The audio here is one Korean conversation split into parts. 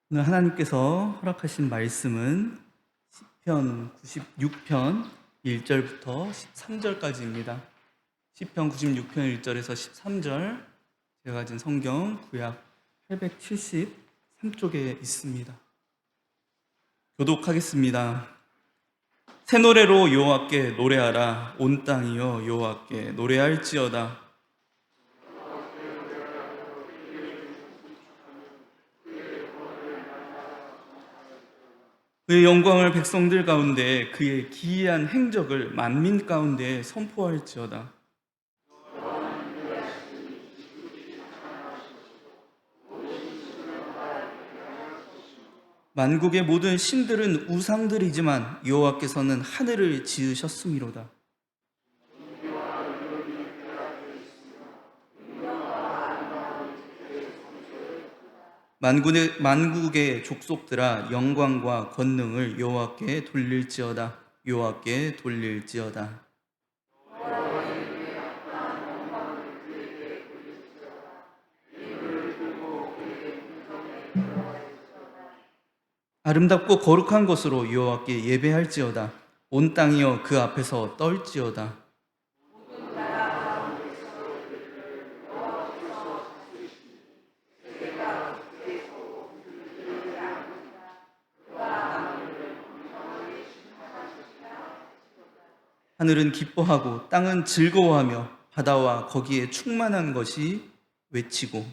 오늘 하나님께서 허락하신 말씀은 시편 96편 1절부터 13절까지입니다. 시편 96편 1절에서 13절, 제가 가진 성경 구약 873쪽에 있습니다. 교독하겠습니다. 새 노래로 여호와께 노래하라. 온 땅이여 여호와께 노래할지어다. 그의 영광을 백성들 가운데, 그의 기이한 행적을 만민 가운데 선포할지어다. 만국의 모든 신들은 우상들이지만 여호와께서는 하늘을 지으셨음이로다. 만국의 족속들아, 영광과 권능을 여호와께 돌릴지어다. 여호와께 돌릴지어다. 아름답고 거룩한 것으로 여호와께 예배할지어다. 온 땅이여 그 앞에서 떨지어다. 하늘은 기뻐하고 땅은 즐거워하며 바다와 거기에 충만한 것이 외치고.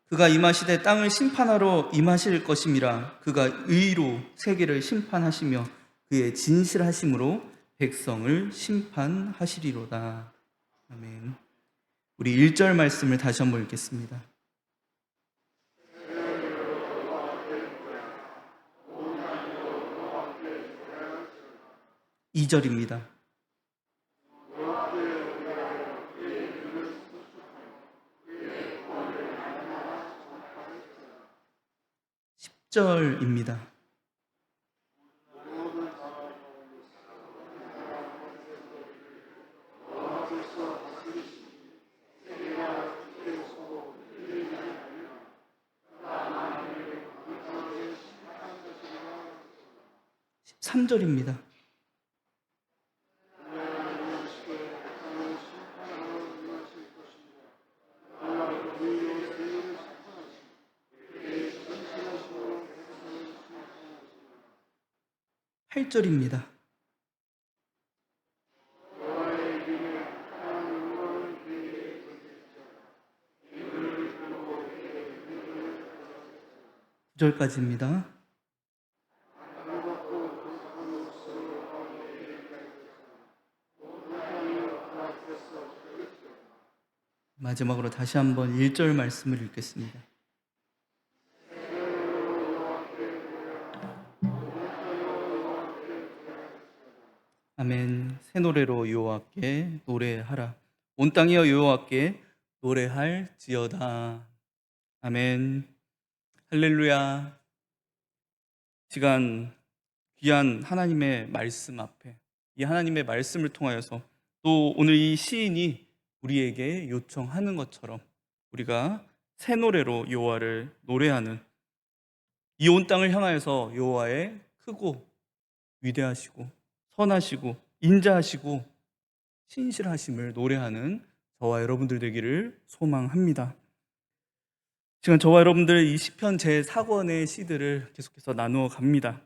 그가 임하시되 땅을 심판하러 임하실 것임이라. 그가 의로 세계를 심판하시며 그의 진실하심으로 백성을 심판하시리로다. 아멘. 우리 1절 말씀을 다시 한번 읽겠습니다. 2절입니다. 10절입니다. 삼절입니다 8절입니다. 구절까지입니다 마지막으로 다시 한번 1절 말씀을 읽겠습니다. 아멘. 새 노래로 여호와께 노래하라. 온 땅이여 여호와께 노래할지어다. 아멘. 할렐루야. 시간 귀한 하나님의 말씀 앞에, 이 하나님의 말씀을 통하여서 또 오늘 이 시인이 우리에게 요청하는 것처럼 우리가 새 노래로 여호와를 노래하는, 이 온 땅을 향하여서 여호와의 크고 위대하시고 선하시고 인자하시고 신실하심을 노래하는 저와 여러분들 되기를 소망합니다. 지금 저와 여러분들 이 시편 제4권의 시들을 계속해서 나누어 갑니다.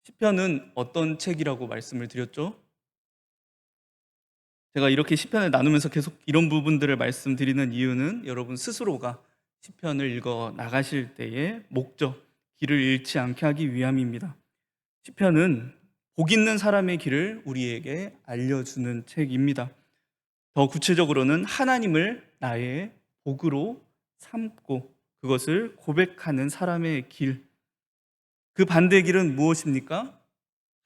시편은 어떤 책이라고 말씀을 드렸죠? 제가 이렇게 시편을 나누면서 계속 이런 부분들을 말씀드리는 이유는 여러분 스스로가 시편을 읽어 나가실 때의 목적, 길을 잃지 않게 하기 위함입니다. 시편은 복 있는 사람의 길을 우리에게 알려주는 책입니다. 더 구체적으로는 하나님을 나의 복으로 삼고 그것을 고백하는 사람의 길, 그 반대의 길은 무엇입니까?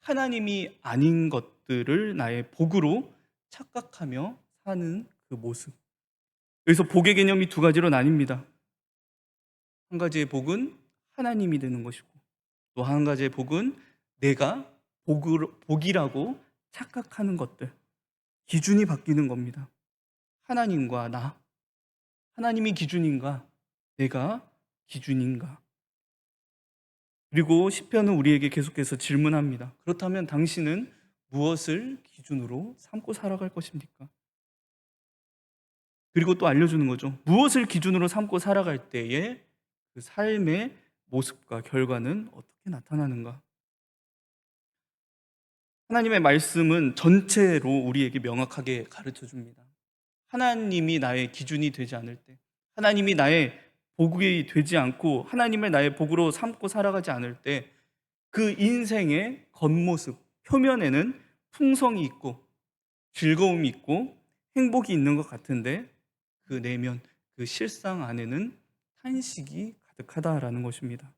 하나님이 아닌 것들을 나의 복으로 착각하며 사는 그 모습. 여기서 복의 개념이 두 가지로 나뉩니다. 한 가지의 복은 하나님이 되는 것이고, 또 한 가지의 복은 내가 복이라고 착각하는 것들, 기준이 바뀌는 겁니다. 하나님과 나, 하나님이 기준인가, 내가 기준인가. 그리고 시편은 우리에게 계속해서 질문합니다. 그렇다면 당신은 무엇을 기준으로 삼고 살아갈 것입니까? 그리고 또 알려주는 거죠. 무엇을 기준으로 삼고 살아갈 때에 그 삶의 모습과 결과는 어떻게 나타나는가? 하나님의 말씀은 전체로 우리에게 명확하게 가르쳐 줍니다. 하나님이 나의 기준이 되지 않을 때, 하나님이 나의 복이 되지 않고 하나님을 나의 복으로 삼고 살아가지 않을 때 그 인생의 겉모습, 표면에는 풍성이 있고 즐거움이 있고 행복이 있는 것 같은데 그 내면, 그 실상 안에는 탄식이 가득하다라는 것입니다.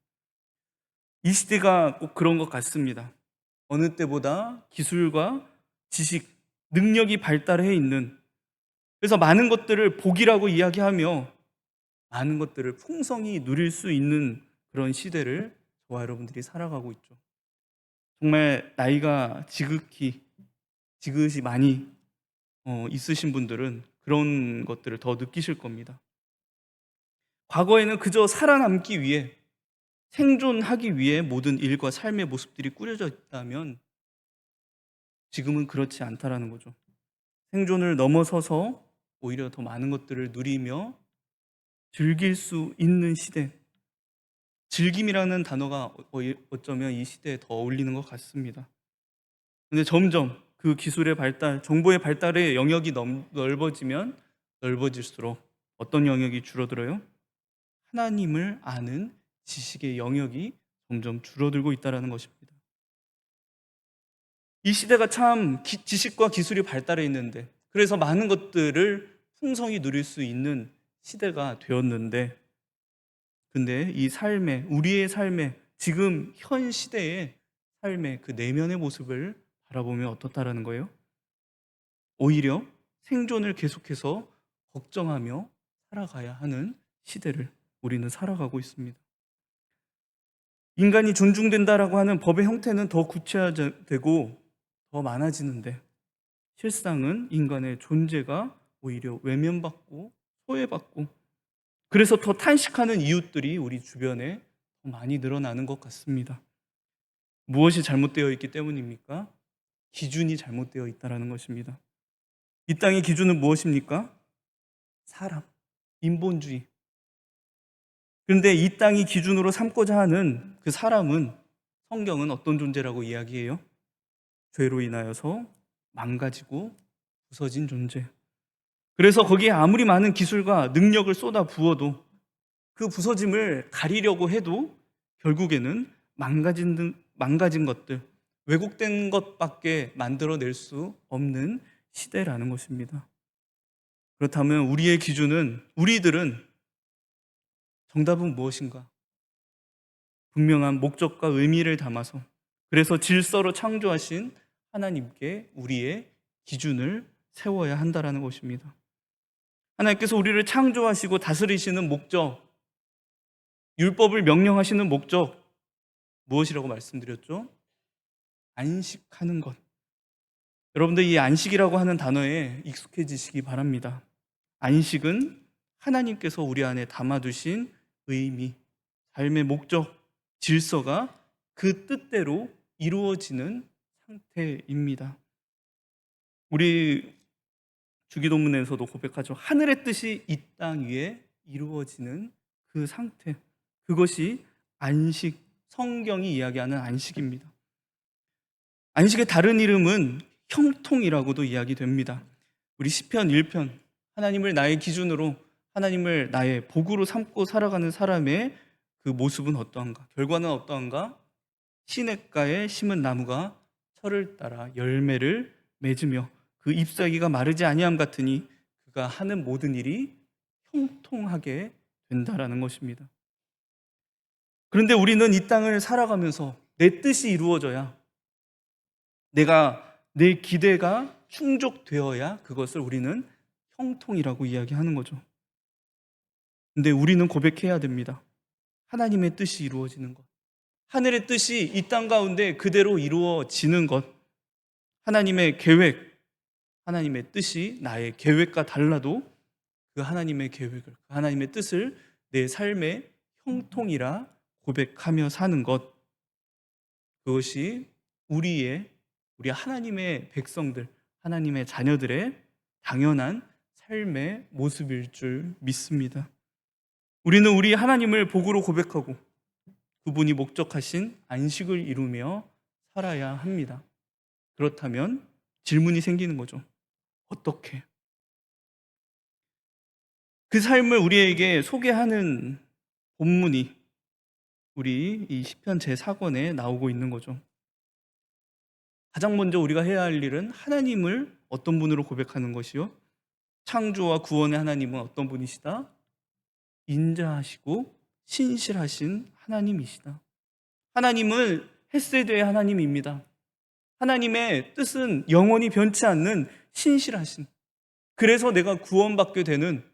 이 시대가 꼭 그런 것 같습니다. 어느 때보다 기술과 지식, 능력이 발달해 있는, 그래서 많은 것들을 복이라고 이야기하며 많은 것들을 풍성히 누릴 수 있는 그런 시대를 저와 여러분들이 살아가고 있죠. 정말 나이가 지긋이 많이 있으신 분들은 그런 것들을 더 느끼실 겁니다. 과거에는 그저 살아남기 위해, 생존하기 위해 모든 일과 삶의 모습들이 꾸려져 있다면 지금은 그렇지 않다라는 거죠. 생존을 넘어서서 오히려 더 많은 것들을 누리며 즐길 수 있는 시대. 즐김이라는 단어가 어쩌면 이 시대에 더 어울리는 것 같습니다. 근데 점점 그 기술의 발달, 정보의 발달의 영역이 넓어지면 넓어질수록 어떤 영역이 줄어들어요? 하나님을 아는 지식의 영역이 점점 줄어들고 있다는 것입니다. 이 시대가 참 지식과 기술이 발달해 있는데, 그래서 많은 것들을 풍성히 누릴 수 있는 시대가 되었는데, 근데 이 삶의, 우리의 삶의, 지금 현 시대의 삶의 그 내면의 모습을 바라보면 어떻다라는 거예요? 오히려 생존을 계속해서 걱정하며 살아가야 하는 시대를 우리는 살아가고 있습니다. 인간이 존중된다라고 하는 법의 형태는 더 구체화되고 더 많아지는데 실상은 인간의 존재가 오히려 외면받고 소외받고, 그래서 더 탄식하는 이웃들이 우리 주변에 더 많이 늘어나는 것 같습니다. 무엇이 잘못되어 있기 때문입니까? 기준이 잘못되어 있다는 것입니다. 이 땅의 기준은 무엇입니까? 사람, 인본주의. 그런데 이 땅이 기준으로 삼고자 하는 그 사람은, 성경은 어떤 존재라고 이야기해요? 죄로 인하여서 망가지고 부서진 존재. 그래서 거기에 아무리 많은 기술과 능력을 쏟아 부어도 그 부서짐을 가리려고 해도 결국에는 망가진 것들, 왜곡된 것밖에 만들어낼 수 없는 시대라는 것입니다. 그렇다면 우리의 기준은, 우리들은 정답은 무엇인가? 분명한 목적과 의미를 담아서, 그래서 질서로 창조하신 하나님께 우리의 기준을 세워야 한다는 것입니다. 하나님께서 우리를 창조하시고 다스리시는 목적, 율법을 명령하시는 목적, 무엇이라고 말씀드렸죠? 안식하는 것. 여러분들 이 안식이라고 하는 단어에 익숙해지시기 바랍니다. 안식은 하나님께서 우리 안에 담아두신 의미, 삶의 목적, 질서가 그 뜻대로 이루어지는 상태입니다. 우리 주기도문에서도 고백하죠. 하늘의 뜻이 이 땅 위에 이루어지는 그 상태, 그것이 안식, 성경이 이야기하는 안식입니다. 안식의 다른 이름은 형통이라고도 이야기됩니다. 우리 시편 1편, 하나님을 나의 기준으로, 하나님을 나의 복으로 삼고 살아가는 사람의 그 모습은 어떠한가? 결과는 어떠한가? 시냇가에 심은 나무가 철을 따라 열매를 맺으며 그 잎사귀가 마르지 아니함 같으니 그가 하는 모든 일이 형통하게 된다라는 것입니다. 그런데 우리는 이 땅을 살아가면서 내 뜻이 이루어져야, 내 기대가 충족되어야 그것을 우리는 형통이라고 이야기하는 거죠. 근데 우리는 고백해야 됩니다. 하나님의 뜻이 이루어지는 것, 하늘의 뜻이 이 땅 가운데 그대로 이루어지는 것, 하나님의 계획, 하나님의 뜻이 나의 계획과 달라도 그 하나님의 계획을, 그 하나님의 뜻을 내 삶의 형통이라 고백하며 사는 것, 그것이 우리 하나님의 백성들, 하나님의 자녀들의 당연한 삶의 모습일 줄 믿습니다. 우리는 우리 하나님을 복으로 고백하고 그분이 목적하신 안식을 이루며 살아야 합니다. 그렇다면 질문이 생기는 거죠. 어떻게? 그 삶을 우리에게 소개하는 본문이 우리 이 시편 제4권에 나오고 있는 거죠. 가장 먼저 우리가 해야 할 일은 하나님을 어떤 분으로 고백하는 것이요? 창조와 구원의 하나님은 어떤 분이시다? 인자하시고 신실하신 하나님이시다. 하나님은 헤세드의 하나님입니다. 하나님의 뜻은 영원히 변치 않는 신실하신, 그래서 내가 구원받게 되는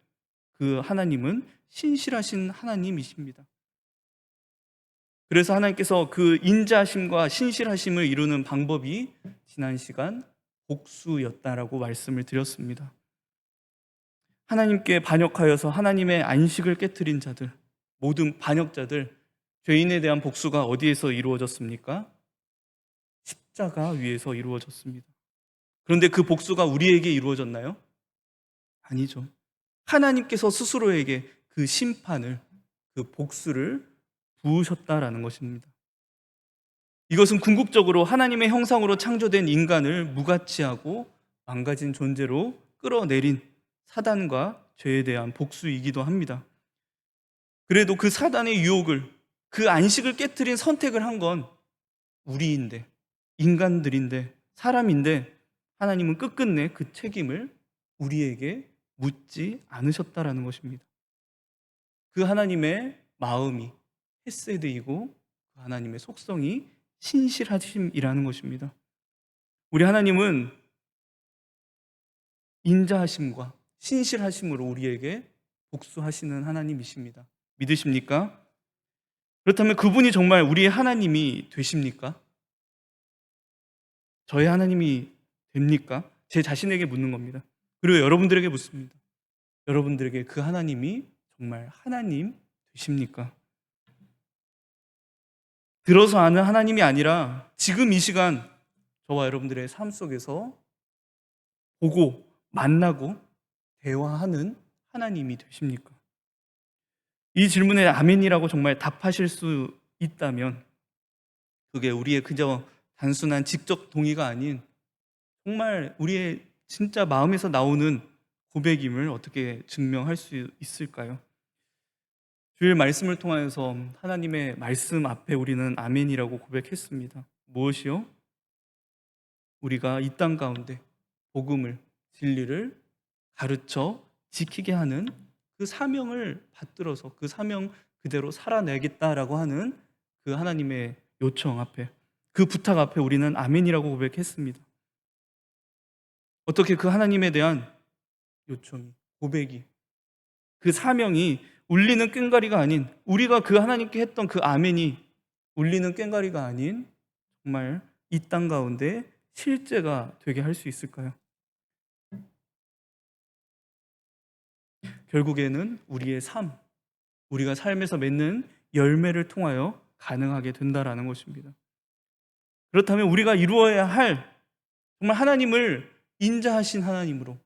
그 하나님은 신실하신 하나님이십니다. 그래서 하나님께서 그 인자하심과 신실하심을 이루는 방법이 지난 시간 복수였다라고 말씀을 드렸습니다. 하나님께 반역하여서 하나님의 안식을 깨트린 자들, 모든 반역자들, 죄인에 대한 복수가 어디에서 이루어졌습니까? 십자가 위에서 이루어졌습니다. 그런데 그 복수가 우리에게 이루어졌나요? 아니죠. 하나님께서 스스로에게 그 심판을, 그 복수를 부으셨다라는 것입니다. 이것은 궁극적으로 하나님의 형상으로 창조된 인간을 무가치하고 망가진 존재로 끌어내린 사단과 죄에 대한 복수이기도 합니다. 그래도 그 사단의 유혹을, 그 안식을 깨트린 선택을 한 건 우리인데, 인간들인데, 사람인데, 하나님은 끝끝내 그 책임을 우리에게 묻지 않으셨다라는 것입니다. 그 하나님의 마음이 헤세드이고 그 하나님의 속성이 신실하심이라는 것입니다. 우리 하나님은 인자하심과 신실하심으로 우리에게 복수하시는 하나님이십니다. 믿으십니까? 그렇다면 그분이 정말 우리의 하나님이 되십니까? 저의 하나님이 됩니까? 제 자신에게 묻는 겁니다. 그리고 여러분들에게 묻습니다. 여러분들에게 그 하나님이 정말 하나님 되십니까? 들어서 아는 하나님이 아니라 지금 이 시간 저와 여러분들의 삶 속에서 보고 만나고 대화하는 하나님이 되십니까? 이 질문에 아멘이라고 정말 답하실 수 있다면 그게 우리의 그저 단순한 직접 동의가 아닌 정말 우리의 진짜 마음에서 나오는 고백임을 어떻게 증명할 수 있을까요? 주일 말씀을 통하여서 하나님의 말씀 앞에 우리는 아멘이라고 고백했습니다. 무엇이요? 우리가 이 땅 가운데 복음을, 진리를 가르쳐 지키게 하는 그 사명을 받들어서 그 사명 그대로 살아내겠다라고 하는 그 하나님의 요청 앞에, 그 부탁 앞에 우리는 아멘이라고 고백했습니다. 어떻게 그 하나님에 대한 요청이, 고백이, 그 사명이 울리는 꽹과리가 아닌, 우리가 그 하나님께 했던 그 아멘이 울리는 꽹과리가 아닌 정말 이 땅 가운데 실제가 되게 할 수 있을까요? 결국에는 우리의 삶, 우리가 삶에서 맺는 열매를 통하여 가능하게 된다라는 것입니다. 그렇다면 우리가 이루어야 할 정말 하나님을 인자하신 하나님으로,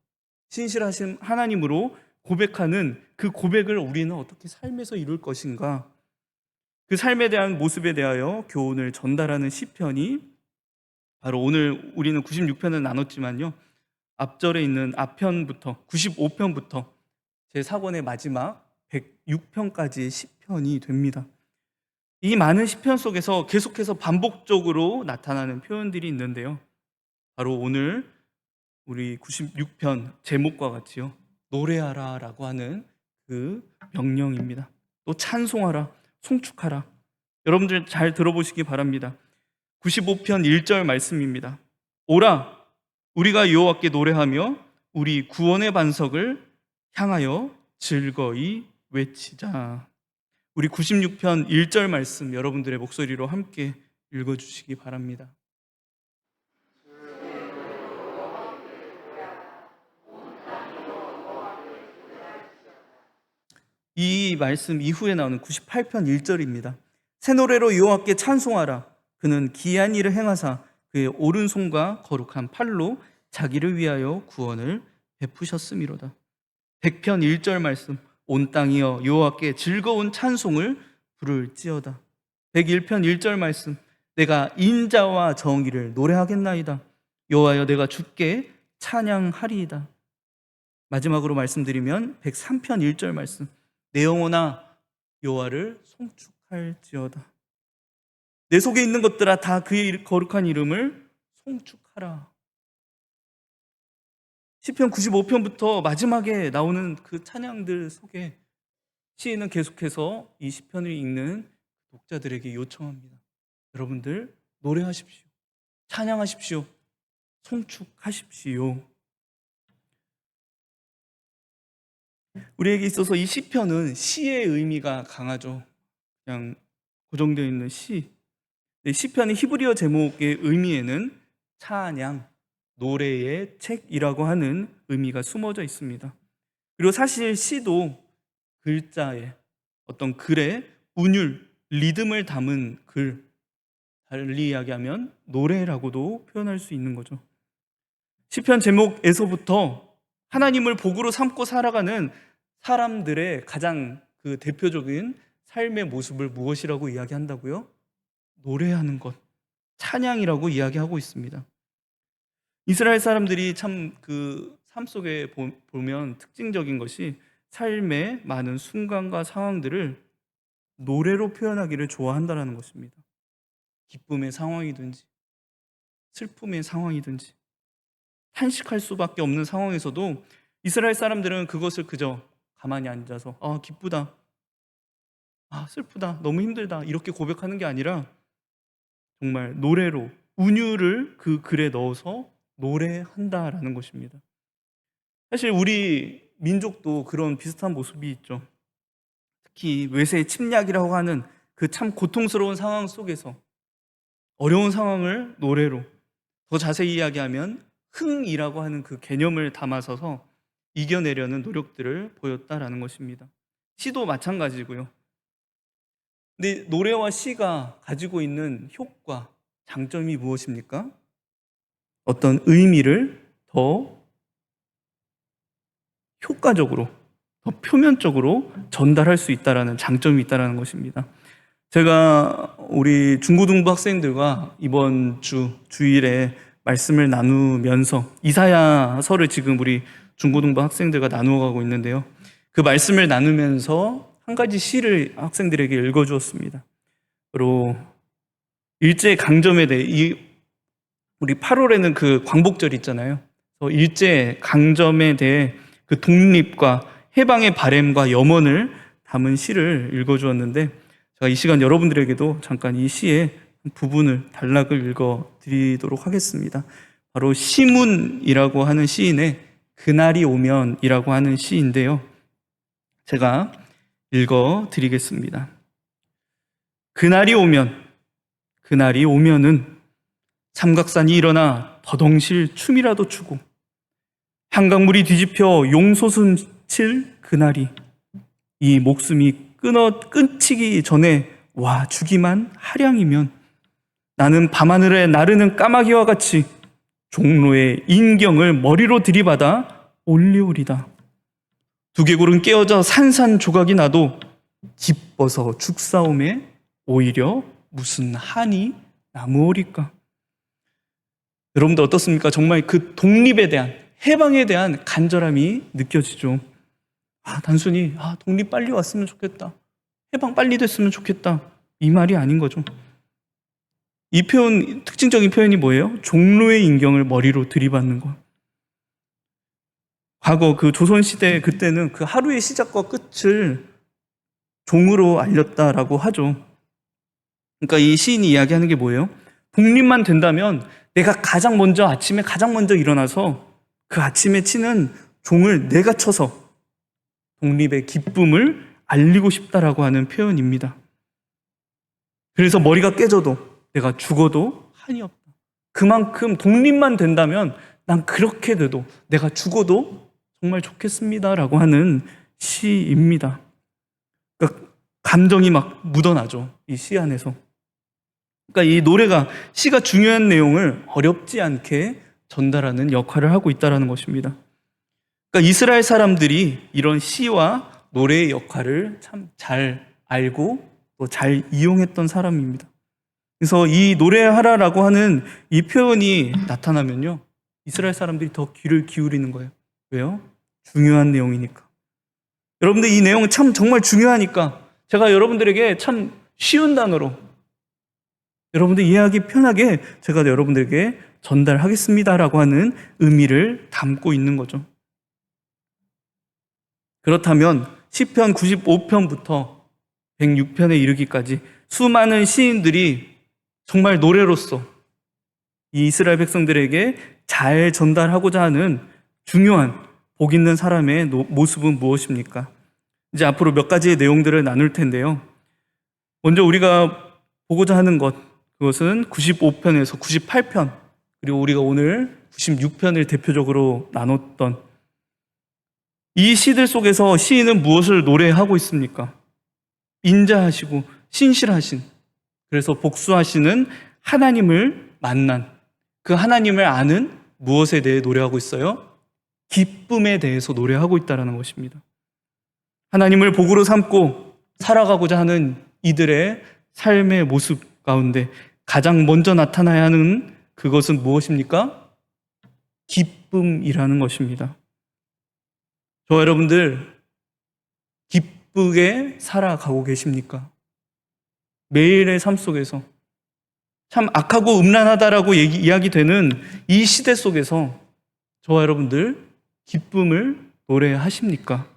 신실하신 하나님으로 고백하는 그 고백을 우리는 어떻게 삶에서 이룰 것인가? 그 삶에 대한 모습에 대하여 교훈을 전달하는 시편이 바로 오늘 우리는 96편을 나눴지만요, 앞절에 있는 앞편부터 95편부터 제4권의 마지막 106편까지의 시편이 됩니다. 이 많은 시편 속에서 계속해서 반복적으로 나타나는 표현들이 있는데요, 바로 오늘 우리 96편 제목과 같이요, 노래하라 라고 하는 그 명령입니다. 또 찬송하라, 송축하라. 여러분들 잘 들어보시기 바랍니다. 95편 1절 말씀입니다. 오라, 우리가 여호와께 노래하며 우리 구원의 반석을 향하여 즐거이 외치자. 우리 96편 1절 말씀 여러분들의 목소리로 함께 읽어주시기 바랍니다. 이 말씀 이후에 나오는 98편 1절입니다. 새 노래로 여호와께 찬송하라. 그는 기이한 일을 행하사 그의 오른손과 거룩한 팔로 자기를 위하여 구원을 베푸셨음이로다. 100편 1절 말씀, 온 땅이여 여호와께 즐거운 찬송을 부를지어다. 101편 1절 말씀, 내가 인자와 정의를 노래하겠나이다. 여호와여 내가 주께 찬양하리이다. 마지막으로 말씀드리면 103편 1절 말씀, 내 영혼아 여호와를 송축할지어다. 내 속에 있는 것들아 다 그의 거룩한 이름을 송축하라. 시편 95편부터 마지막에 나오는 그 찬양들 속에 시인은 계속해서 이 시편을 읽는 독자들에게 요청합니다. 여러분들 노래하십시오. 찬양하십시오. 송축하십시오. 우리에게 있어서 이 시편은 시의 의미가 강하죠. 그냥 고정되어 있는 시. 시편의 히브리어 제목의 의미에는 찬양, 노래의 책이라고 하는 의미가 숨어져 있습니다. 그리고 사실 시도 글자에 어떤 글의 운율, 리듬을 담은 글, 달리 이야기하면 노래라고도 표현할 수 있는 거죠. 시편 제목에서부터 하나님을 복으로 삼고 살아가는 사람들의 가장 그 대표적인 삶의 모습을 무엇이라고 이야기한다고요? 노래하는 것, 찬양이라고 이야기하고 있습니다. 이스라엘 사람들이 참 그 삶 속에 보면 특징적인 것이 삶의 많은 순간과 상황들을 노래로 표현하기를 좋아한다는 것입니다. 기쁨의 상황이든지 슬픔의 상황이든지 탄식할 수밖에 없는 상황에서도 이스라엘 사람들은 그것을 그저 가만히 앉아서 기쁘다, 슬프다, 너무 힘들다 이렇게 고백하는 게 아니라 정말 노래로 운율을 그 글에 넣어서 노래한다라는 것입니다. 사실 우리 민족도 그런 비슷한 모습이 있죠. 특히 외세 침략이라고 하는 그 참 고통스러운 상황 속에서 어려운 상황을 노래로, 더 자세히 이야기하면 흥이라고 하는 그 개념을 담아서서 이겨내려는 노력들을 보였다라는 것입니다. 시도 마찬가지고요. 근데 노래와 시가 가지고 있는 효과, 장점이 무엇입니까? 어떤 의미를 더 효과적으로, 더 표면적으로 전달할 수 있다는 장점이 있다는 것입니다. 제가 우리 중고등부 학생들과 이번 주일에 말씀을 나누면서 이사야서를 지금 우리 중고등부 학생들과 나누어 가고 있는데요. 그 말씀을 나누면서 한 가지 시를 학생들에게 읽어주었습니다. 바로 일제 강점에 대해, 우리 8월에는 그 광복절 있잖아요. 일제 강점에 대해 그 독립과 해방의 바램과 염원을 담은 시를 읽어주었는데, 제가 이 시간 여러분들에게도 잠깐 이 시의 부분을 단락을 읽어드리도록 하겠습니다. 바로 시문이라고 하는 시인의 그날이 오면이라고 하는 시인데요. 제가 읽어드리겠습니다. 그날이 오면은 삼각산이 일어나 더덩실 춤이라도 추고 한강물이 뒤집혀 용솟음 칠 그날이 이 목숨이 끊치기 전에 와 주기만 하량이면 나는 밤하늘에 나르는 까마귀와 같이 종로의 인경을 머리로 들이받아 올리오리다. 두개골은 깨어져 산산조각이 나도 기뻐서 죽사옴에 오히려 무슨 한이 남으오리까. 여러분들 어떻습니까? 정말 그 독립에 대한, 해방에 대한 간절함이 느껴지죠. 단순히 독립 빨리 왔으면 좋겠다, 해방 빨리 됐으면 좋겠다, 이 말이 아닌 거죠. 이 표현, 특징적인 표현이 뭐예요? 종로의 인경을 머리로 들이받는 것. 과거 그 조선시대 그때는 그 하루의 시작과 끝을 종으로 알렸다라고 하죠. 그러니까 이 시인이 이야기하는 게 뭐예요? 독립만 된다면 내가 아침에 가장 먼저 일어나서 그 아침에 치는 종을 내가 쳐서 독립의 기쁨을 알리고 싶다라고 하는 표현입니다. 그래서 머리가 깨져도 내가 죽어도 한이 없다. 그만큼 독립만 된다면 난 그렇게 돼도 내가 죽어도 정말 좋겠습니다라고 하는 시입니다. 그러니까 감정이 막 묻어나죠. 이 시 안에서. 그러니까 이 노래가 시가 중요한 내용을 어렵지 않게 전달하는 역할을 하고 있다는 것입니다. 그러니까 이스라엘 사람들이 이런 시와 노래의 역할을 참 잘 알고 또 잘 이용했던 사람입니다. 그래서 이 노래하라라고 하는 이 표현이 나타나면요, 이스라엘 사람들이 더 귀를 기울이는 거예요. 왜요? 중요한 내용이니까. 여러분들 이 내용은 참 정말 중요하니까 제가 여러분들에게 참 쉬운 단어로 여러분들 이해하기 편하게 제가 여러분들에게 전달하겠습니다라고 하는 의미를 담고 있는 거죠. 그렇다면 시편 95편부터 106편에 이르기까지 수많은 시인들이 정말 노래로서 이 이스라엘 백성들에게 잘 전달하고자 하는 중요한 복 있는 사람의 모습은 무엇입니까? 이제 앞으로 몇 가지의 내용들을 나눌 텐데요. 먼저 우리가 보고자 하는 그것은 95편에서 98편, 그리고 우리가 오늘 96편을 대표적으로 나눴던 이 시들 속에서 시인은 무엇을 노래하고 있습니까? 인자하시고 신실하신, 그래서 복수하시는 하나님을 만난 그 하나님을 아는 무엇에 대해 노래하고 있어요? 기쁨에 대해서 노래하고 있다는 것입니다. 하나님을 복으로 삼고 살아가고자 하는 이들의 삶의 모습 가운데 가장 먼저 나타나야 하는 그것은 무엇입니까? 기쁨이라는 것입니다. 저 여러분들 기쁘게 살아가고 계십니까? 매일의 삶 속에서 참 악하고 음란하다라고 이야기되는 이 시대 속에서 저와 여러분들 기쁨을 노래하십니까?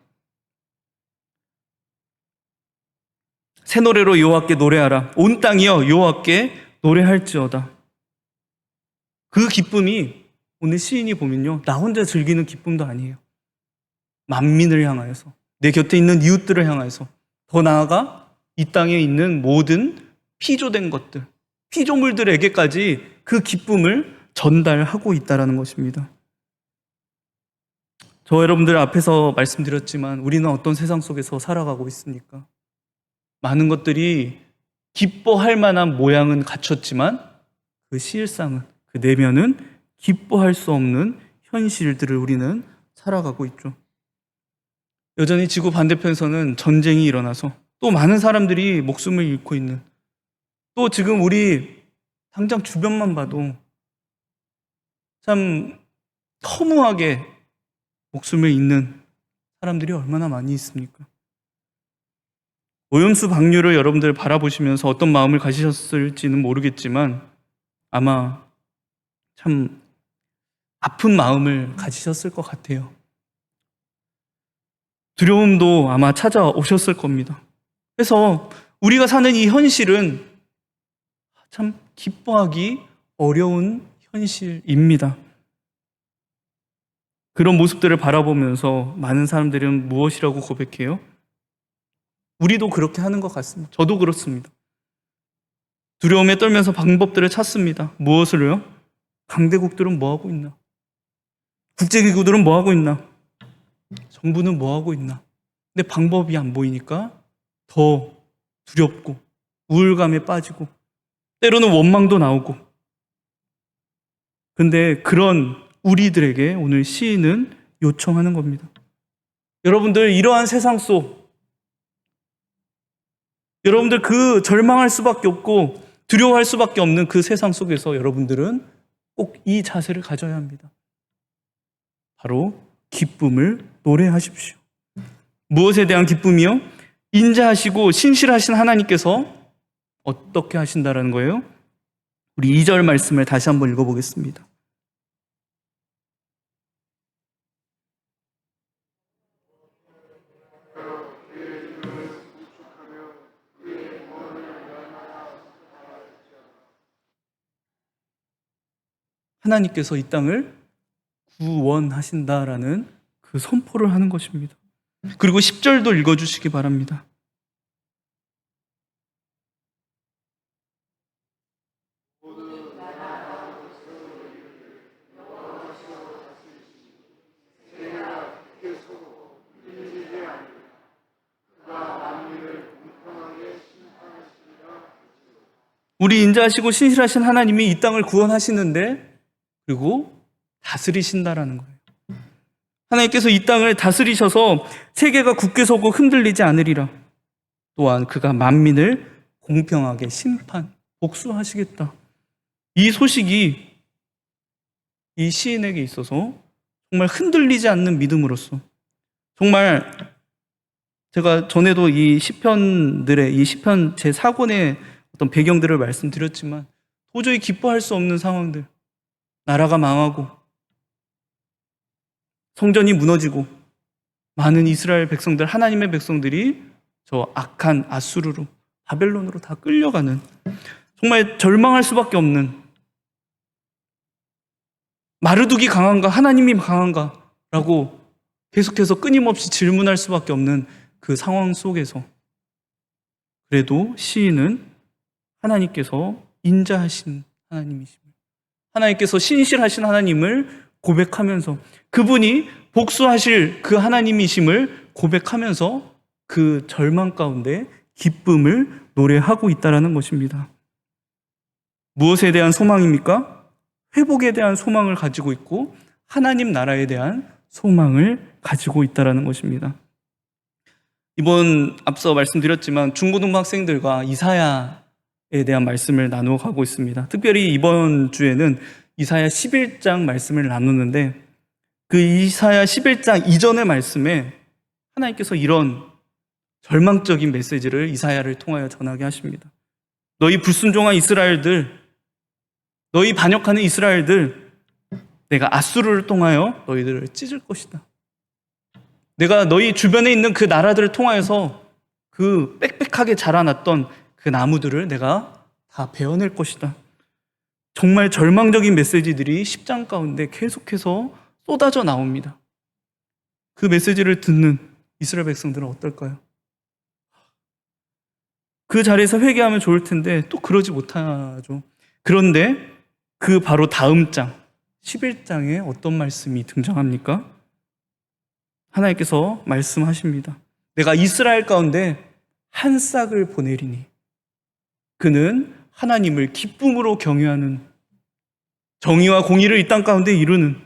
새 노래로 여호와께 노래하라. 온 땅이여 여호와께 노래할지어다. 그 기쁨이 오늘 시인이 보면요, 나 혼자 즐기는 기쁨도 아니에요. 만민을 향하여서, 내 곁에 있는 이웃들을 향하여서, 더 나아가 이 땅에 있는 모든 피조된 것들, 피조물들에게까지 그 기쁨을 전달하고 있다는 것입니다. 저 여러분들 앞에서 말씀드렸지만 우리는 어떤 세상 속에서 살아가고 있습니까? 많은 것들이 기뻐할 만한 모양은 갖췄지만 그 실상은, 그 내면은 기뻐할 수 없는 현실들을 우리는 살아가고 있죠. 여전히 지구 반대편에서는 전쟁이 일어나서 또 많은 사람들이 목숨을 잃고 있는, 또 지금 우리 당장 주변만 봐도 참 허무하게 목숨을 잃는 사람들이 얼마나 많이 있습니까? 오염수 방류를 여러분들 바라보시면서 어떤 마음을 가지셨을지는 모르겠지만 아마 참 아픈 마음을 가지셨을 것 같아요. 두려움도 아마 찾아오셨을 겁니다. 그래서 우리가 사는 이 현실은 참 기뻐하기 어려운 현실입니다. 그런 모습들을 바라보면서 많은 사람들은 무엇이라고 고백해요? 우리도 그렇게 하는 것 같습니다. 저도 그렇습니다. 두려움에 떨면서 방법들을 찾습니다. 무엇을요? 강대국들은 뭐하고 있나? 국제기구들은 뭐하고 있나? 정부는 뭐하고 있나? 근데 방법이 안 보이니까 더 두렵고 우울감에 빠지고 때로는 원망도 나오고. 근데 그런 우리들에게 오늘 시인은 요청하는 겁니다. 여러분들 이러한 세상 속, 여러분들 그 절망할 수밖에 없고 두려워할 수밖에 없는 그 세상 속에서 여러분들은 꼭 이 자세를 가져야 합니다. 바로 기쁨을 노래하십시오. 무엇에 대한 기쁨이요? 인자하시고 신실하신 하나님께서 어떻게 하신다라는 거예요? 우리 2절 말씀을 다시 한번 읽어보겠습니다. 하나님께서 이 땅을 구원하신다라는 그 선포를 하는 것입니다. 그리고 10절도 읽어주시기 바랍니다. 우리 인자하시고 신실하신 하나님이 이 땅을 구원하시는데, 그리고 다스리신다라는 거예요. 하나님께서 이 땅을 다스리셔서 세계가 굳게 서고 흔들리지 않으리라. 또한 그가 만민을 공평하게 심판, 복수하시겠다. 이 소식이 이 시인에게 있어서 정말 흔들리지 않는 믿음으로써, 정말 제가 전에도 이 시편들의, 이 시편 제4권의 어떤 배경들을 말씀드렸지만, 도저히 기뻐할 수 없는 상황들, 나라가 망하고 성전이 무너지고 많은 이스라엘 백성들, 하나님의 백성들이 저 악한 아수르로, 바벨론으로 다 끌려가는, 정말 절망할 수밖에 없는, 마르둑이 강한가 하나님이 강한가 라고 계속해서 끊임없이 질문할 수밖에 없는 그 상황 속에서, 그래도 시인은 하나님께서 인자하신 하나님이심을, 하나님께서 신실하신 하나님을 고백하면서, 그분이 복수하실 그 하나님이심을 고백하면서 그 절망 가운데 기쁨을 노래하고 있다는 것입니다. 무엇에 대한 소망입니까? 회복에 대한 소망을 가지고 있고 하나님 나라에 대한 소망을 가지고 있다는 것입니다. 이번 앞서 말씀드렸지만 중고등부 학생들과 이사야에 대한 말씀을 나누어 가고 있습니다. 특별히 이번 주에는 이사야 11장 말씀을 나누는데, 그 이사야 11장 이전의 말씀에 하나님께서 이런 절망적인 메시지를 이사야를 통하여 전하게 하십니다. 너희 불순종한 이스라엘들, 너희 반역하는 이스라엘들, 내가 아수르를 통하여 너희들을 찢을 것이다. 내가 너희 주변에 있는 그 나라들을 통하여서 그 빽빽하게 자라났던 그 나무들을 내가 다 베어낼 것이다. 정말 절망적인 메시지들이 10장 가운데 계속해서 쏟아져 나옵니다. 그 메시지를 듣는 이스라엘 백성들은 어떨까요? 그 자리에서 회개하면 좋을 텐데 또 그러지 못하죠. 그런데 그 바로 다음 장 11장에 어떤 말씀이 등장합니까? 하나님께서 말씀하십니다. 내가 이스라엘 가운데 한 싹을 보내리니 그는 하나님을 기쁨으로 경유하는, 정의와 공의를 이 땅 가운데 이루는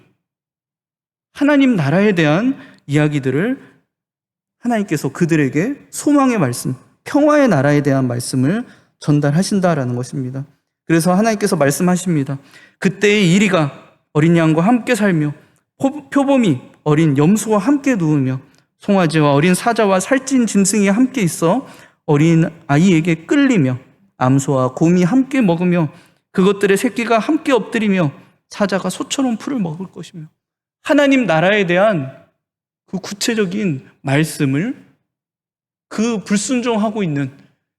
하나님 나라에 대한 이야기들을 하나님께서 그들에게 소망의 말씀, 평화의 나라에 대한 말씀을 전달하신다라는 것입니다. 그래서 하나님께서 말씀하십니다. 그때의 이리가 어린 양과 함께 살며 표범이 어린 염소와 함께 누우며 송아지와 어린 사자와 살찐 짐승이 함께 있어 어린 아이에게 끌리며 암소와 곰이 함께 먹으며 그것들의 새끼가 함께 엎드리며 사자가 소처럼 풀을 먹을 것이며, 하나님 나라에 대한 그 구체적인 말씀을 그 불순종하고 있는,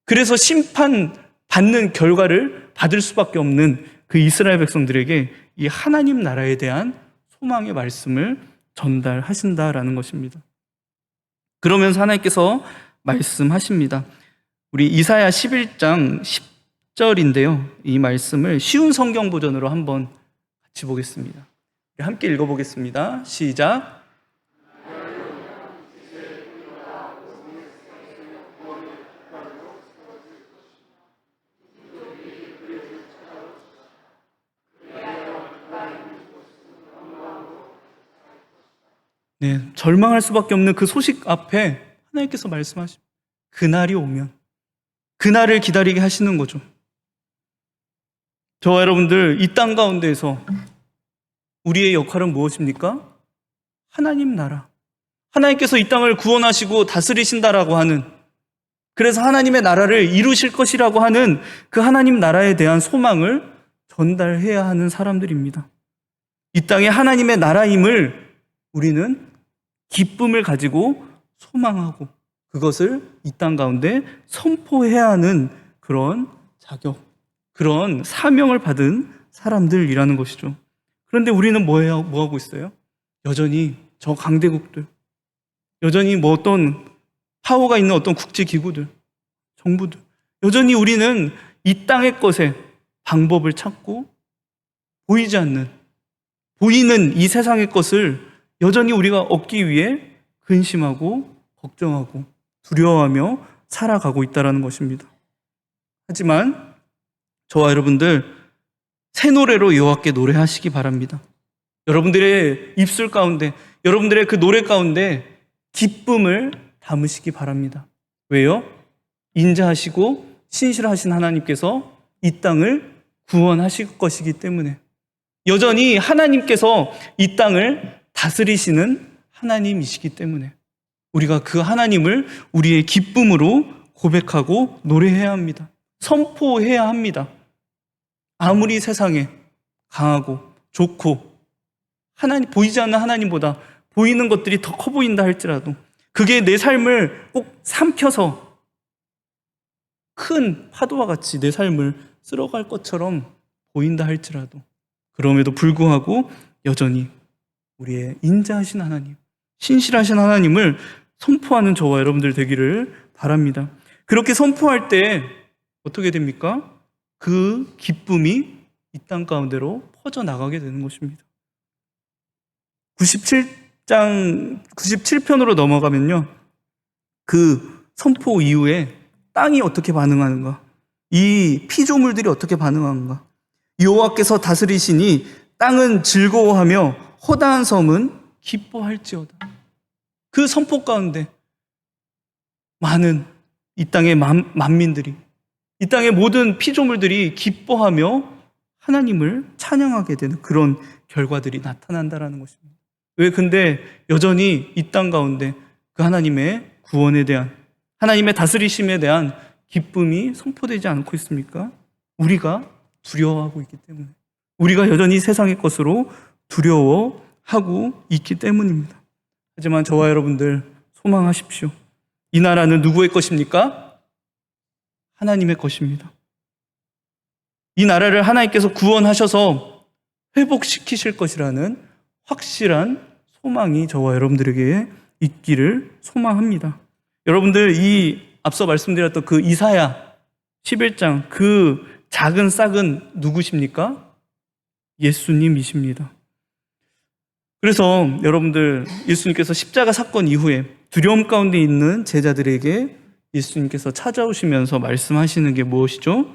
그래서 심판받는 결과를 받을 수밖에 없는 그 이스라엘 백성들에게 이 하나님 나라에 대한 소망의 말씀을 전달하신다라는 것입니다. 그러면서 하나님께서 말씀하십니다. 우리 이사야 11장 10절인데요. 이 말씀을 쉬운 성경 버전으로 한번 같이 보겠습니다. 함께 읽어보겠습니다. 시작. 네, 절망할 수밖에 없는 그 소식 앞에 하나님께서 말씀하십니다. 그날이 오면, 그날을 기다리게 하시는 거죠. 저와 여러분들 이 땅 가운데에서 우리의 역할은 무엇입니까? 하나님 나라, 하나님께서 이 땅을 구원하시고 다스리신다라고 하는, 그래서 하나님의 나라를 이루실 것이라고 하는 그 하나님 나라에 대한 소망을 전달해야 하는 사람들입니다. 이 땅에 하나님의 나라임을 우리는 기쁨을 가지고 소망하고 그것을 이 땅 가운데 선포해야 하는 그런 자격, 그런 사명을 받은 사람들이라는 것이죠. 그런데 우리는 뭐 하고 있어요? 여전히 저 강대국들, 여전히 뭐 어떤 파워가 있는 어떤 국제기구들, 정부들, 여전히 우리는 이 땅의 것에 방법을 찾고 보이지 않는, 보이는 이 세상의 것을 여전히 우리가 얻기 위해 근심하고 걱정하고 두려워하며 살아가고 있다는 것입니다. 하지만 저와 여러분들 새 노래로 여호와께 노래하시기 바랍니다. 여러분들의 입술 가운데, 여러분들의 그 노래 가운데 기쁨을 담으시기 바랍니다. 왜요? 인자하시고 신실하신 하나님께서 이 땅을 구원하실 것이기 때문에, 여전히 하나님께서 이 땅을 다스리시는 하나님이시기 때문에 우리가 그 하나님을 우리의 기쁨으로 고백하고 노래해야 합니다. 선포해야 합니다. 아무리 세상에 강하고 좋고 하나님, 보이지 않는 하나님보다 보이는 것들이 더 커 보인다 할지라도, 그게 내 삶을 꼭 삼켜서 큰 파도와 같이 내 삶을 쓸어갈 것처럼 보인다 할지라도, 그럼에도 불구하고 여전히 우리의 인자하신 하나님, 신실하신 하나님을 선포하는 저와 여러분들 되기를 바랍니다. 그렇게 선포할 때 어떻게 됩니까? 그 기쁨이 이 땅 가운데로 퍼져나가게 되는 것입니다. 97편으로 넘어가면요, 그 선포 이후에 땅이 어떻게 반응하는가, 이 피조물들이 어떻게 반응하는가. 여호와께서 다스리시니 땅은 즐거워하며 허다한 섬은 기뻐할지어다. 그 선포 가운데 많은 이 땅의 만민들이, 이 땅의 모든 피조물들이 기뻐하며 하나님을 찬양하게 되는 그런 결과들이 나타난다라는 것입니다. 왜 근데 여전히 이 땅 가운데 그 하나님의 구원에 대한, 하나님의 다스리심에 대한 기쁨이 선포되지 않고 있습니까? 우리가 두려워하고 있기 때문에, 우리가 여전히 세상의 것으로 두려워하고 있기 때문입니다. 하지만 저와 여러분들 소망하십시오. 이 나라는 누구의 것입니까? 하나님의 것입니다. 이 나라를 하나님께서 구원하셔서 회복시키실 것이라는 확실한 소망이 저와 여러분들에게 있기를 소망합니다. 여러분들, 이 앞서 말씀드렸던 그 이사야 11장, 그 작은 싹은 누구십니까? 예수님이십니다. 그래서 여러분들, 예수님께서 십자가 사건 이후에 두려움 가운데 있는 제자들에게 예수님께서 찾아오시면서 말씀하시는 게 무엇이죠?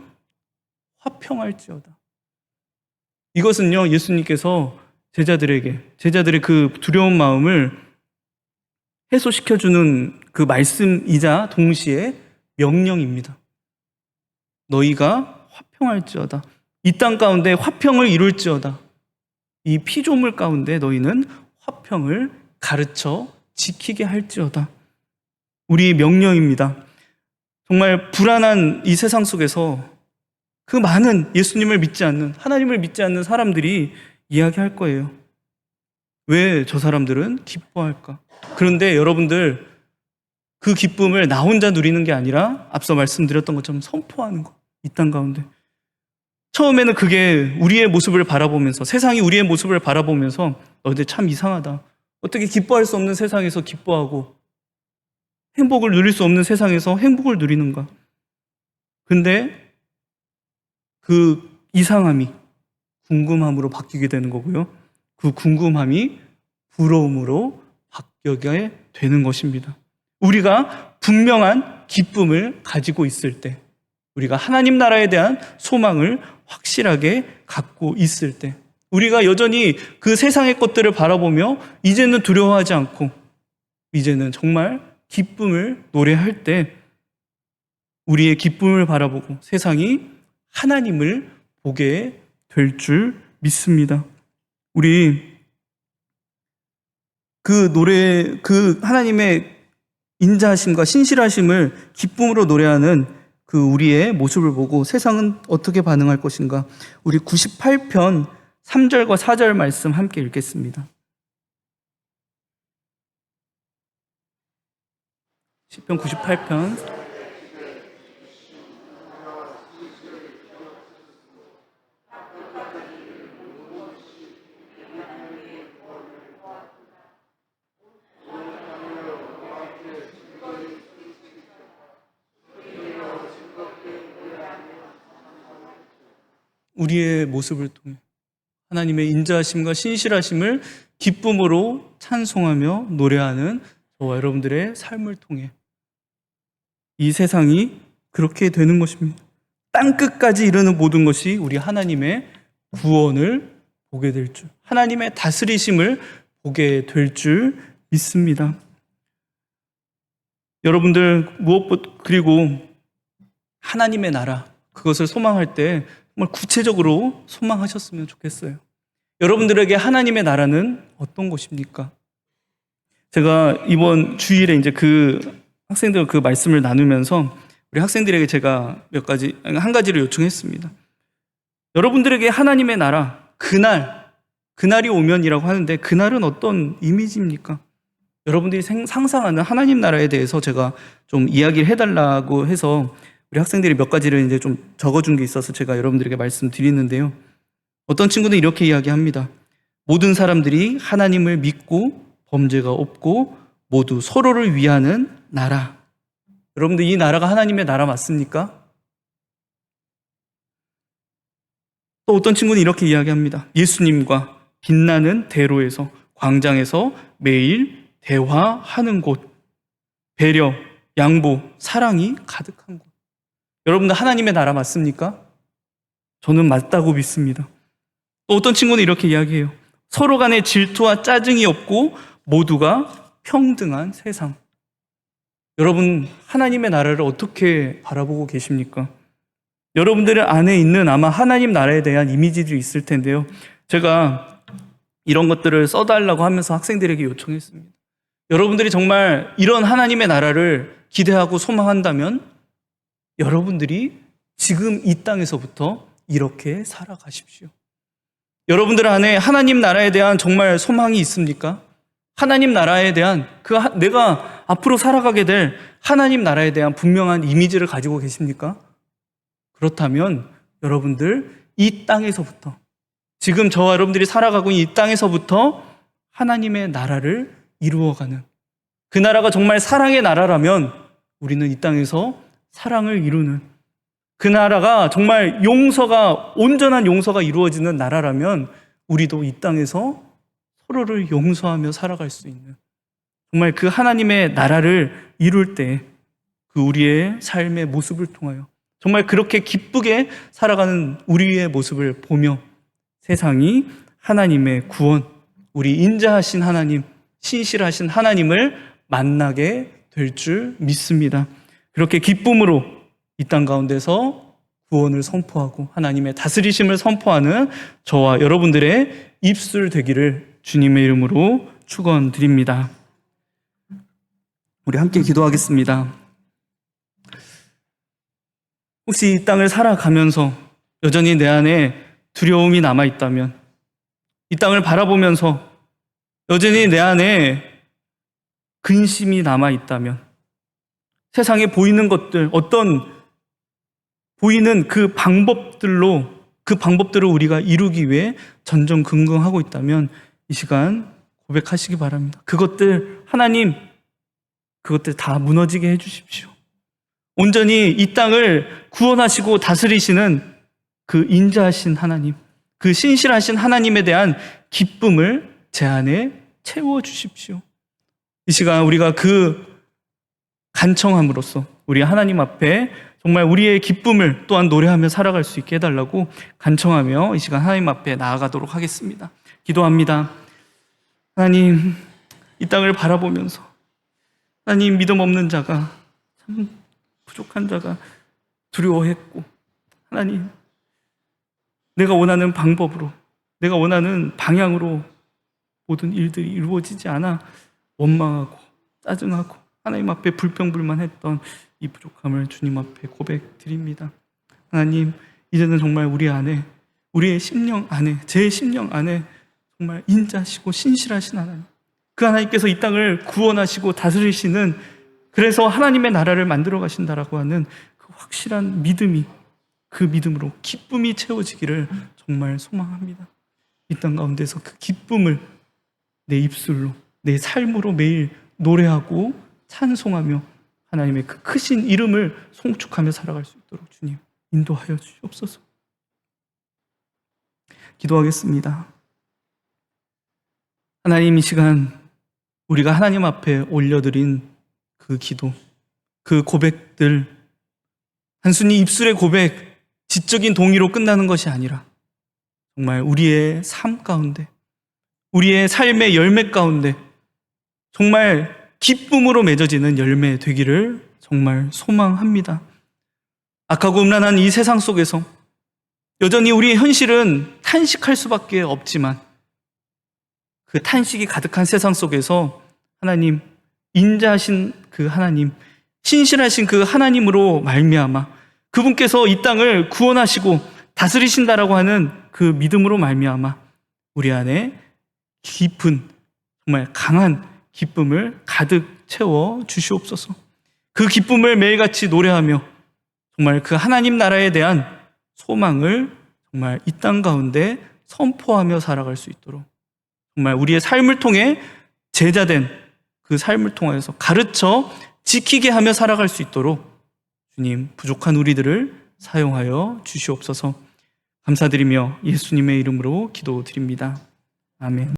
화평할지어다. 이것은요, 예수님께서 제자들의 그 두려운 마음을 해소시켜주는 그 말씀이자 동시에 명령입니다. 너희가 화평할지어다. 이 땅 가운데 화평을 이룰지어다. 이 피조물 가운데 너희는 화평을 가르쳐 지키게 할지어다. 우리의 명령입니다. 정말 불안한 이 세상 속에서 그 많은 예수님을 믿지 않는, 하나님을 믿지 않는 사람들이 이야기할 거예요. 왜 저 사람들은 기뻐할까? 그런데 여러분들, 그 기쁨을 나 혼자 누리는 게 아니라 앞서 말씀드렸던 것처럼 선포하는 거, 이 땅 가운데. 처음에는 그게 우리의 모습을 바라보면서, 세상이 우리의 모습을 바라보면서 너희들 참 이상하다. 어떻게 기뻐할 수 없는 세상에서 기뻐하고 행복을 누릴 수 없는 세상에서 행복을 누리는가? 근데 그 이상함이 궁금함으로 바뀌게 되는 거고요. 그 궁금함이 부러움으로 바뀌게 되는 것입니다. 우리가 분명한 기쁨을 가지고 있을 때, 우리가 하나님 나라에 대한 소망을 확실하게 갖고 있을 때, 우리가 여전히 그 세상의 것들을 바라보며 이제는 두려워하지 않고 이제는 정말 기쁨을 노래할 때, 우리의 기쁨을 바라보고 세상이 하나님을 보게 될 줄 믿습니다. 우리 그 하나님의 인자하심과 신실하심을 기쁨으로 노래하는 그 우리의 모습을 보고 세상은 어떻게 반응할 것인가? 우리 98편 3절과 4절 말씀 함께 읽겠습니다. 시편 98편 우리의 모습을 통해 하나님의 인자하심과 신실하심을 기쁨으로 찬송하며 노래하는 저와 여러분들의 삶을 통해 이 세상이 그렇게 되는 것입니다. 땅끝까지 이르는 모든 것이 우리 하나님의 구원을 보게 될 줄, 하나님의 다스리심을 보게 될 줄 믿습니다. 여러분들 무엇보다 그리고 하나님의 나라 그것을 소망할 때 정말 구체적으로 소망하셨으면 좋겠어요. 여러분들에게 하나님의 나라는 어떤 것입니까? 제가 이번 주일에 이제 그 학생들 그 말씀을 나누면서 우리 학생들에게 제가 한 가지를 요청했습니다. 여러분들에게 하나님의 나라 그날이 오면이라고 하는데 그날은 어떤 이미지입니까? 여러분들이 상상하는 하나님 나라에 대해서 제가 좀 이야기를 해달라고 해서 우리 학생들이 몇 가지를 이제 좀 적어준 게 있어서 제가 여러분들에게 말씀드리는데요. 어떤 친구는 이렇게 이야기합니다. 모든 사람들이 하나님을 믿고 범죄가 없고 모두 서로를 위하는 나라. 여러분들 이 나라가 하나님의 나라 맞습니까? 또 어떤 친구는 이렇게 이야기합니다. 예수님과 빛나는 대로에서 광장에서 매일 대화하는 곳, 배려, 양보, 사랑이 가득한 곳. 여러분들 하나님의 나라 맞습니까? 저는 맞다고 믿습니다. 또 어떤 친구는 이렇게 이야기해요. 서로 간에 질투와 짜증이 없고 모두가 평등한 세상. 여러분 하나님의 나라를 어떻게 바라보고 계십니까? 여러분들 안에 있는 아마 하나님 나라에 대한 이미지들이 있을 텐데요. 제가 이런 것들을 써달라고 하면서 학생들에게 요청했습니다. 여러분들이 정말 이런 하나님의 나라를 기대하고 소망한다면 여러분들이 지금 이 땅에서부터 이렇게 살아가십시오. 여러분들 안에 하나님 나라에 대한 정말 소망이 있습니까? 하나님 나라에 대한 내가 앞으로 살아가게 될 하나님 나라에 대한 분명한 이미지를 가지고 계십니까? 그렇다면 여러분들 이 땅에서부터 지금 저와 여러분들이 살아가고 있는 이 땅에서부터 하나님의 나라를 이루어가는 그 나라가 정말 사랑의 나라라면 우리는 이 땅에서 사랑을 이루는 그 나라가 정말 온전한 용서가 이루어지는 나라라면 우리도 이 땅에서 서로를 용서하며 살아갈 수 있는 정말 그 하나님의 나라를 이룰 때 그 우리의 삶의 모습을 통하여 정말 그렇게 기쁘게 살아가는 우리의 모습을 보며 세상이 하나님의 구원, 우리 인자하신 하나님, 신실하신 하나님을 만나게 될 줄 믿습니다. 그렇게 기쁨으로 이 땅 가운데서 구원을 선포하고 하나님의 다스리심을 선포하는 저와 여러분들의 입술 되기를 주님의 이름으로 축원드립니다. 우리 함께 기도하겠습니다. 혹시 이 땅을 살아가면서 여전히 내 안에 두려움이 남아있다면, 이 땅을 바라보면서 여전히 내 안에 근심이 남아있다면, 세상에 보이는 것들, 보이는 그 방법들을 우리가 이루기 위해 전전긍긍하고 있다면 이 시간 고백하시기 바랍니다. 하나님, 그것들 다 무너지게 해주십시오. 온전히 이 땅을 구원하시고 다스리시는 그 인자하신 하나님, 그 신실하신 하나님에 대한 기쁨을 제 안에 채워주십시오. 이 시간 우리가 그 간청함으로써 우리 하나님 앞에 정말 우리의 기쁨을 또한 노래하며 살아갈 수 있게 해달라고 간청하며 이 시간 하나님 앞에 나아가도록 하겠습니다. 기도합니다. 하나님, 이 땅을 바라보면서 하나님, 믿음 없는 자가, 참 부족한 자가 두려워했고, 하나님, 내가 원하는 방법으로, 내가 원하는 방향으로 모든 일들이 이루어지지 않아 원망하고 짜증하고 하나님 앞에 불평불만했던 이 부족함을 주님 앞에 고백드립니다. 하나님, 이제는 정말 우리의 심령 안에, 제 심령 안에 정말 인자하시고 신실하신 하나님, 그 하나님께서 이 땅을 구원하시고 다스리시는, 그래서 하나님의 나라를 만들어 가신다라고 하는 그 확실한 믿음이, 그 믿음으로 기쁨이 채워지기를 정말 소망합니다. 이 땅 가운데서 그 기쁨을 내 입술로, 내 삶으로 매일 노래하고 찬송하며 하나님의 그 크신 이름을 송축하며 살아갈 수 있도록 주님 인도하여 주시옵소서. 기도하겠습니다. 하나님, 이 시간 우리가 하나님 앞에 올려드린 그 기도, 그 고백들, 단순히 입술의 고백, 지적인 동의로 끝나는 것이 아니라 정말 우리의 삶 가운데, 우리의 삶의 열매 가운데 정말 기쁨으로 맺어지는 열매 되기를 정말 소망합니다. 악하고 음란한 이 세상 속에서 여전히 우리의 현실은 탄식할 수밖에 없지만 그 탄식이 가득한 세상 속에서 하나님, 인자하신 그 하나님, 신실하신 그 하나님으로 말미암아 그분께서 이 땅을 구원하시고 다스리신다라고 하는 그 믿음으로 말미암아 우리 안에 깊은, 정말 강한 기쁨을 가득 채워 주시옵소서. 그 기쁨을 매일같이 노래하며 정말 그 하나님 나라에 대한 소망을 정말 이 땅 가운데 선포하며 살아갈 수 있도록, 정말 우리의 삶을 통해 제자된 그 삶을 통해서 가르쳐 지키게 하며 살아갈 수 있도록 주님, 부족한 우리들을 사용하여 주시옵소서. 감사드리며 예수님의 이름으로 기도드립니다. 아멘.